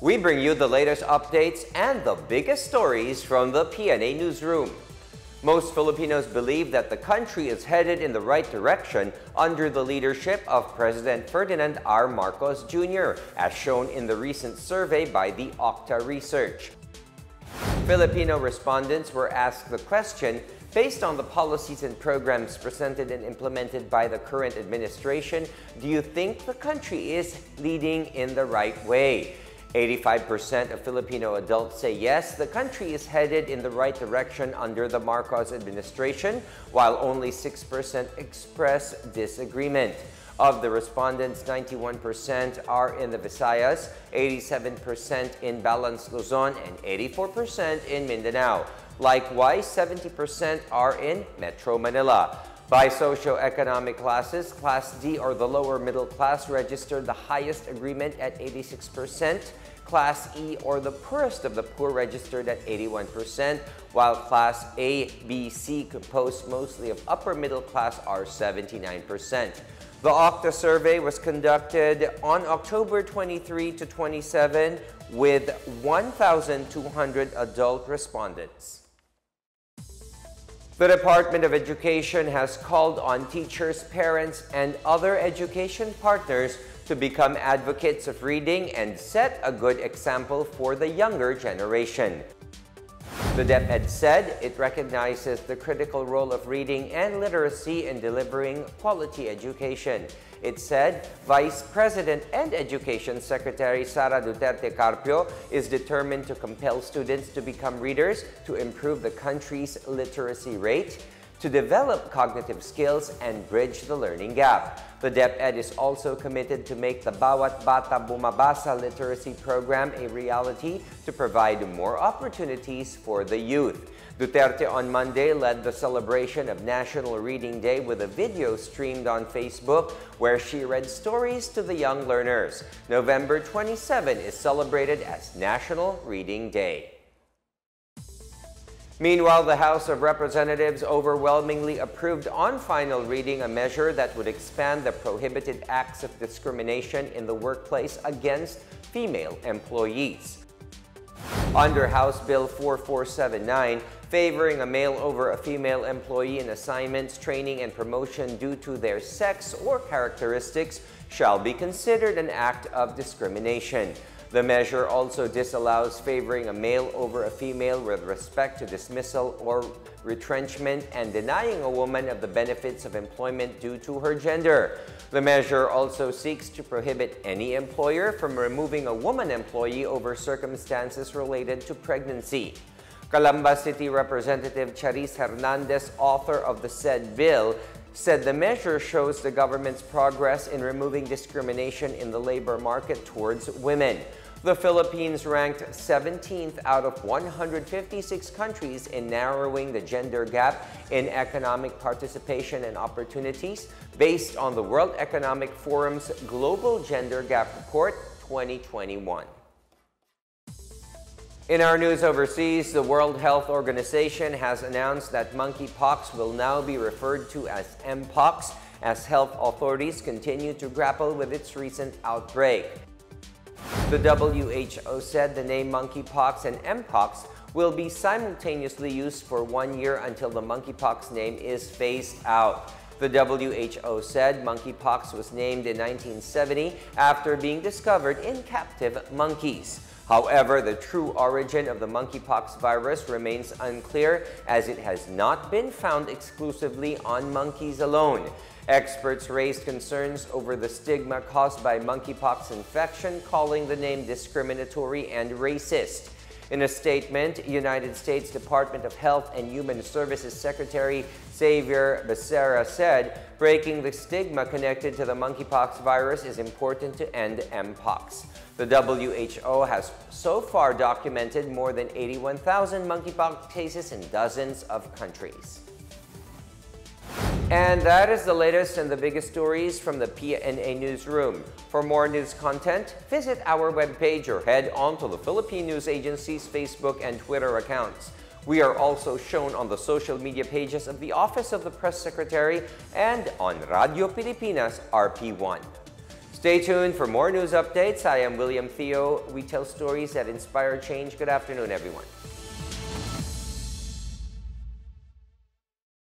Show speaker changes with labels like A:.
A: We bring you the latest updates and the biggest stories from the Pna Newsroom. Most Filipinos believe that the country is headed in the right direction under the leadership of President Ferdinand R. Marcos Jr., as shown in the recent survey by the Octa Research. Filipino respondents were asked the question, based on the policies and programs presented and implemented by the current administration, do you think the country is leading in the right way? 85% of Filipino adults say yes, the country is headed in the right direction under the Marcos administration, while only 6% express disagreement. Of the respondents, 91% are in the Visayas, 87% in Balance Luzon, and 84% in Mindanao. Likewise, 70% are in Metro Manila. By socioeconomic classes, Class D or the lower middle class registered the highest agreement at 86%. Class E or the poorest of the poor registered at 81%, while Class A, B, C, composed mostly of upper middle class, are 79%. The Octa survey was conducted on October 23 to 27 with 1,200 adult respondents. The Department of Education has called on teachers, parents, and other education partners to become advocates of reading and set a good example for the younger generation. The DepEd said it recognizes the critical role of reading and literacy in delivering quality education. It said Vice President and Education Secretary Sara Duterte Carpio is determined to compel students to become readers to improve the country's literacy rate, to develop cognitive skills and bridge the learning gap. The DepEd is also committed to make the Bawat Bata Bumabasa literacy program a reality to provide more opportunities for the youth. Duterte on Monday led the celebration of National Reading Day with a video streamed on Facebook where she read stories to the young learners. November 27 is celebrated as National Reading Day. Meanwhile, the House of Representatives overwhelmingly approved on final reading a measure that would expand the prohibited acts of discrimination in the workplace against female employees. Under House Bill 4479, favoring a male over a female employee in assignments, training, and promotion due to their sex or characteristics shall be considered an act of discrimination. The measure also disallows favoring a male over a female with respect to dismissal or retrenchment and denying a woman of the benefits of employment due to her gender. The measure also seeks to prohibit any employer from removing a woman employee over circumstances related to pregnancy. Calamba City Representative Charis Hernandez, author of the said bill, said the measure shows the government's progress in removing discrimination in the labor market towards women. The Philippines ranked 17th out of 156 countries in narrowing the gender gap in economic participation and opportunities based on the World Economic Forum's Global Gender Gap Report 2021. In our news overseas, the World Health Organization has announced that monkeypox will now be referred to as mpox as health authorities continue to grapple with its recent outbreak. The WHO said the name monkeypox and mpox will be simultaneously used for 1 year until the monkeypox name is phased out. The WHO said monkeypox was named in 1970 after being discovered in captive monkeys. However, the true origin of the monkeypox virus remains unclear as it has not been found exclusively on monkeys alone. Experts raised concerns over the stigma caused by monkeypox infection, calling the name discriminatory and racist. In a statement, United States Department of Health and Human Services Secretary Xavier Becerra said, breaking the stigma connected to the monkeypox virus is important to end mpox. The WHO has so far documented more than 81,000 monkeypox cases in dozens of countries. And that is the latest and the biggest stories from the Pna Newsroom. For more news content, visit our webpage or head on to the Philippine News Agency's Facebook and Twitter accounts. We are also shown on the social media pages of the Office of the Press Secretary and on Radio Pilipinas RP1. Stay tuned for more news updates. I am William Theo. We tell stories that inspire change. Good afternoon, everyone.